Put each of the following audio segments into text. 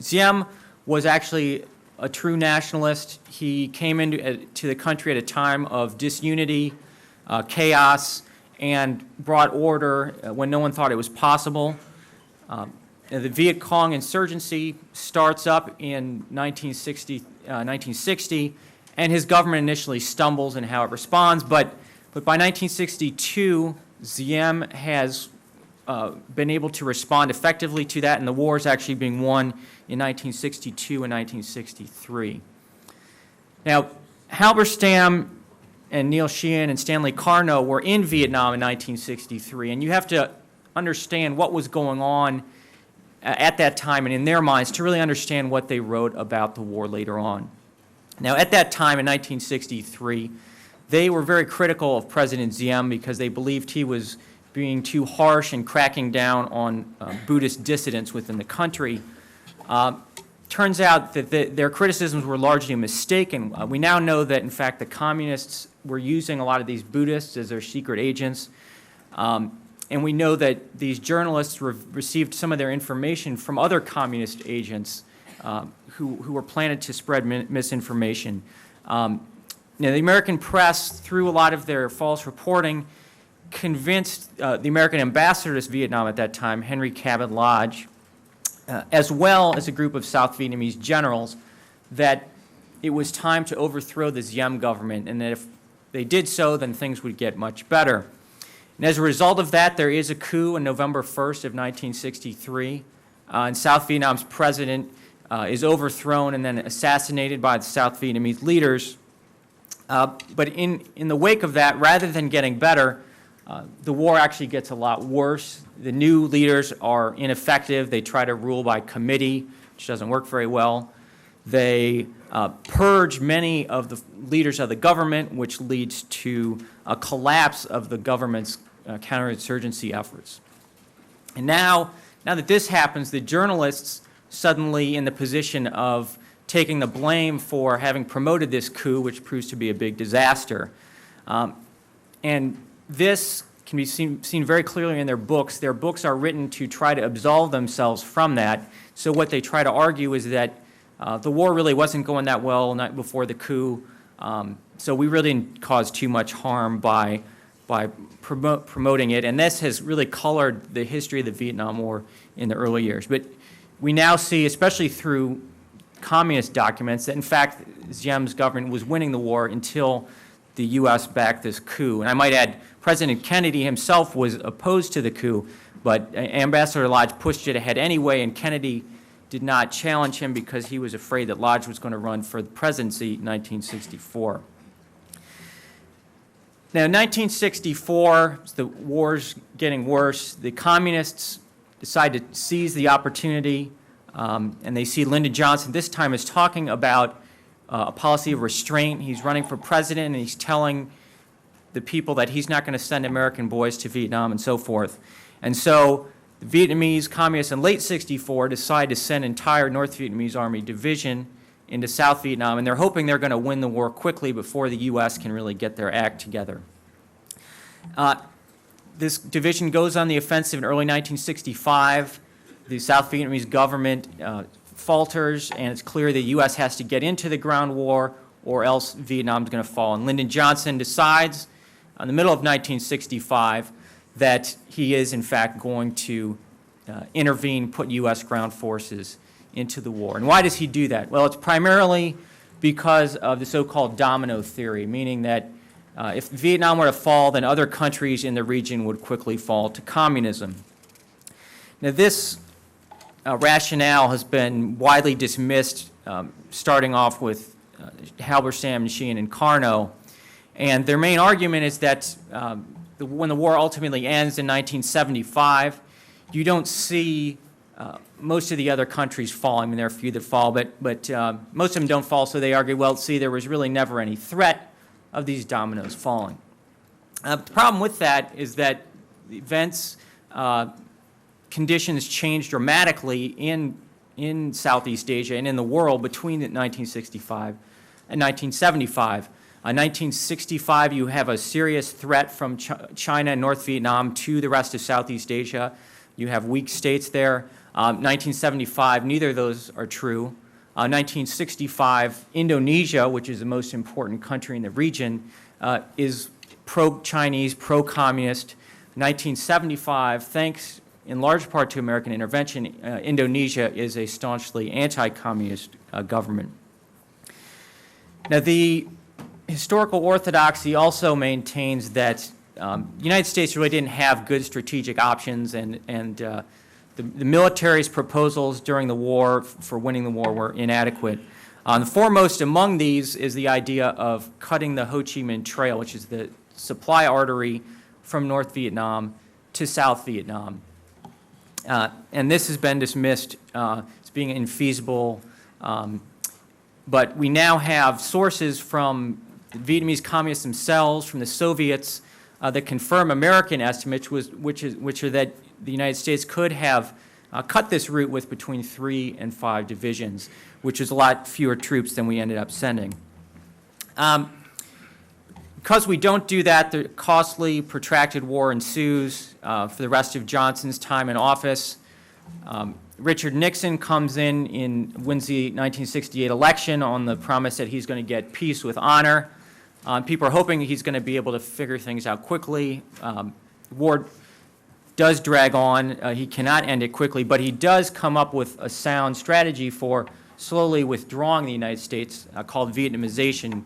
Diem was actually a true nationalist. He came to the country at a time of disunity, chaos, and brought order when no one thought it was possible. The Viet Cong insurgency starts up in 1960, and his government initially stumbles in how it responds, but by 1962, Diem has been able to respond effectively to that, and the war is actually being won in 1962 and 1963. Now, Halberstam and Neil Sheehan and Stanley Carnot were in Vietnam in 1963, and you have to understand what was going on at that time and in their minds to really understand what they wrote about the war later on. Now, at that time in 1963, they were very critical of President Diem because they believed he was being too harsh and cracking down on Buddhist dissidents within the country. Turns out that their criticisms were largely mistaken. We now know that, in fact, the communists were using a lot of these Buddhists as their secret agents. And we know that these journalists received some of their information from other communist agents who were planted to spread misinformation. Now, the American press, through a lot of their false reporting, convinced the American ambassador to Vietnam at that time, Henry Cabot Lodge, as well as a group of South Vietnamese generals, that it was time to overthrow the Diem government, and that if they did so, then things would get much better. And as a result of that, there is a coup on November 1st of 1963, and South Vietnam's president is overthrown and then assassinated by the South Vietnamese leaders. But in the wake of that, rather than getting better, the war actually gets a lot worse. The new leaders are ineffective. They try to rule by committee, which doesn't work very well. They purge many of the leaders of the government, which leads to a collapse of the government's counterinsurgency efforts. And now that this happens, the journalists suddenly in the position of taking the blame for having promoted this coup, which proves to be a big disaster. And this can be seen very clearly in their books. Their books are written to try to absolve themselves from that. So what they try to argue is that the war really wasn't going that well not before the coup. So we really didn't cause too much harm by promoting it. And this has really colored the history of the Vietnam War in the early years. But we now see, especially through communist documents, that in fact Diem's government was winning the war until the U.S. backed this coup. And I might add, President Kennedy himself was opposed to the coup, but Ambassador Lodge pushed it ahead anyway, and Kennedy did not challenge him because he was afraid that Lodge was going to run for the presidency in 1964. Now, in 1964, the war's getting worse. The communists decide to seize the opportunity, and they see Lyndon Johnson this time is talking about a policy of restraint. He's running for president, and he's telling the people that he's not going to send American boys to Vietnam and so forth. And so the Vietnamese communists in late 64 decide to send entire North Vietnamese Army division into South Vietnam, and they're hoping they're going to win the war quickly before the U.S. can really get their act together. This division goes on the offensive in early 1965. The South Vietnamese government falters, and it's clear the U.S. has to get into the ground war or else Vietnam's going to fall. And Lyndon Johnson decides in the middle of 1965 that he is, in fact, going to intervene, put U.S. ground forces into the war. And why does he do that? Well, it's primarily because of the so-called Domino Theory, meaning that if Vietnam were to fall, then other countries in the region would quickly fall to communism. Now, this rationale has been widely dismissed, starting off with Halberstam, Sheehan, and Carnot. And their main argument is that when the war ultimately ends in 1975, you don't see most of the other countries falling. I mean, there are a few that fall, but most of them don't fall, so they argue, well, see, there was really never any threat of these dominoes falling. The problem with that is that the events, conditions changed dramatically in Southeast Asia and in the world between 1965 and 1975. In 1965, you have a serious threat from China and North Vietnam to the rest of Southeast Asia. You have weak states there. 1975, neither of those are true. 1965, Indonesia, which is the most important country in the region, is pro-Chinese, pro-communist. 1975, thanks in large part to American intervention, Indonesia is a staunchly anti-communist government. Now, the historical orthodoxy also maintains that the United States really didn't have good strategic options, and the military's proposals during the war for winning the war were inadequate. The foremost among these is the idea of cutting the Ho Chi Minh Trail, which is the supply artery from North Vietnam to South Vietnam. And this has been dismissed as being infeasible, but we now have sources from the Vietnamese communists themselves, from the Soviets, that confirm American estimates, which are that the United States could have cut this route with between 3 and 5 divisions, which is a lot fewer troops than we ended up sending. Because we don't do that, the costly, protracted war ensues for the rest of Johnson's time in office. Richard Nixon comes in, wins the 1968 election on the promise that he's going to get peace with honor. People are hoping he's going to be able to figure things out quickly. The war does drag on. He cannot end it quickly, but he does come up with a sound strategy for slowly withdrawing the United States called Vietnamization.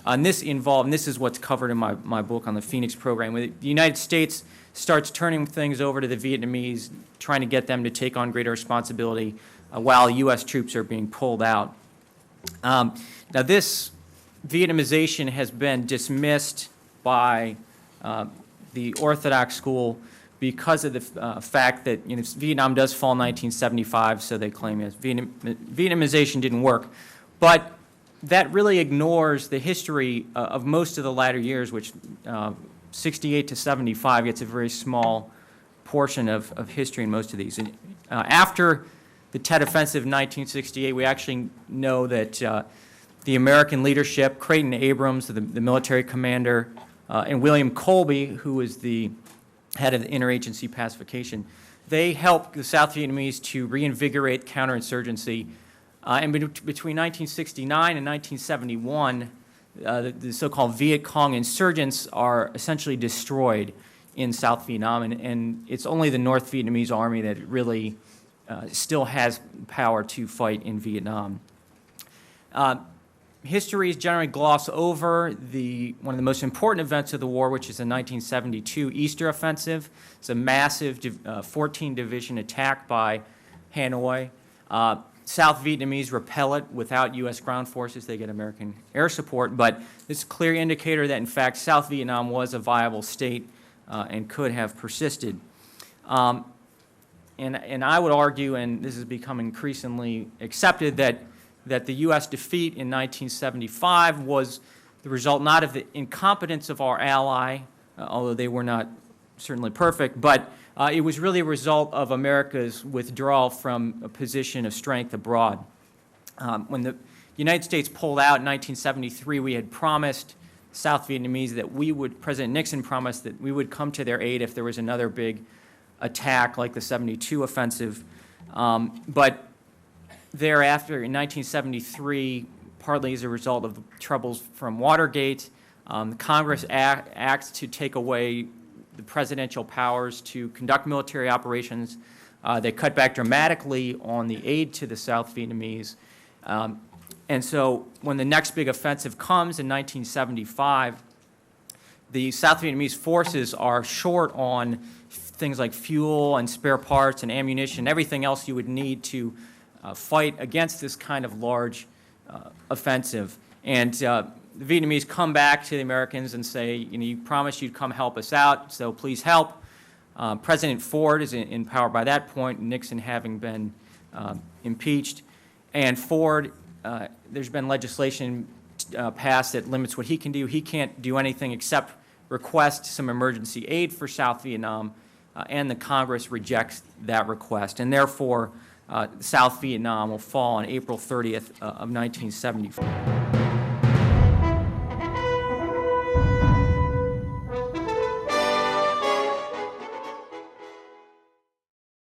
And this is what's covered in my book on the Phoenix program. The United States starts turning things over to the Vietnamese, trying to get them to take on greater responsibility while U.S. troops are being pulled out. Now, this Vietnamization has been dismissed by the Orthodox school because of the fact that Vietnam does fall in 1975, so they claim Vietnamization didn't work. But that really ignores the history of most of the latter years, which 68 to 75 gets a very small portion of history in most of these. And, after the Tet Offensive in 1968, we actually know that the American leadership, Creighton Abrams, the military commander, and William Colby, who was the head of the Interagency Pacification, they helped the South Vietnamese to reinvigorate counterinsurgency. And between 1969 and 1971, the so-called Viet Cong insurgents are essentially destroyed in South Vietnam, and it's only the North Vietnamese army that really still has power to fight in Vietnam. Histories generally gloss over one of the most important events of the war, which is the 1972 Easter Offensive. It's a massive 14-division attack by Hanoi. South Vietnamese repel it without U.S. ground forces. They get American air support, but it's a clear indicator that, in fact, South Vietnam was a viable state and could have persisted. And I would argue, and this has become increasingly accepted, that the U.S. defeat in 1975 was the result not of the incompetence of our ally, although they were not certainly perfect, but it was really a result of America's withdrawal from a position of strength abroad. When the United States pulled out in 1973, we had promised South Vietnamese that President Nixon promised that we would come to their aid if there was another big attack like the 72 offensive. But thereafter, in 1973, partly as a result of the troubles from Watergate, Congress acts to take away the presidential powers to conduct military operations. They cut back dramatically on the aid to the South Vietnamese. And so when the next big offensive comes in 1975, the South Vietnamese forces are short on things like fuel and spare parts and ammunition, everything else you would need to fight against this kind of large offensive. And the Vietnamese come back to the Americans and say, you promised you'd come help us out, so please help. President Ford is in power by that point, Nixon having been impeached. And Ford, there's been legislation passed that limits what he can do. He can't do anything except request some emergency aid for South Vietnam, and the Congress rejects that request. And therefore, South Vietnam will fall on April 30th of 1974.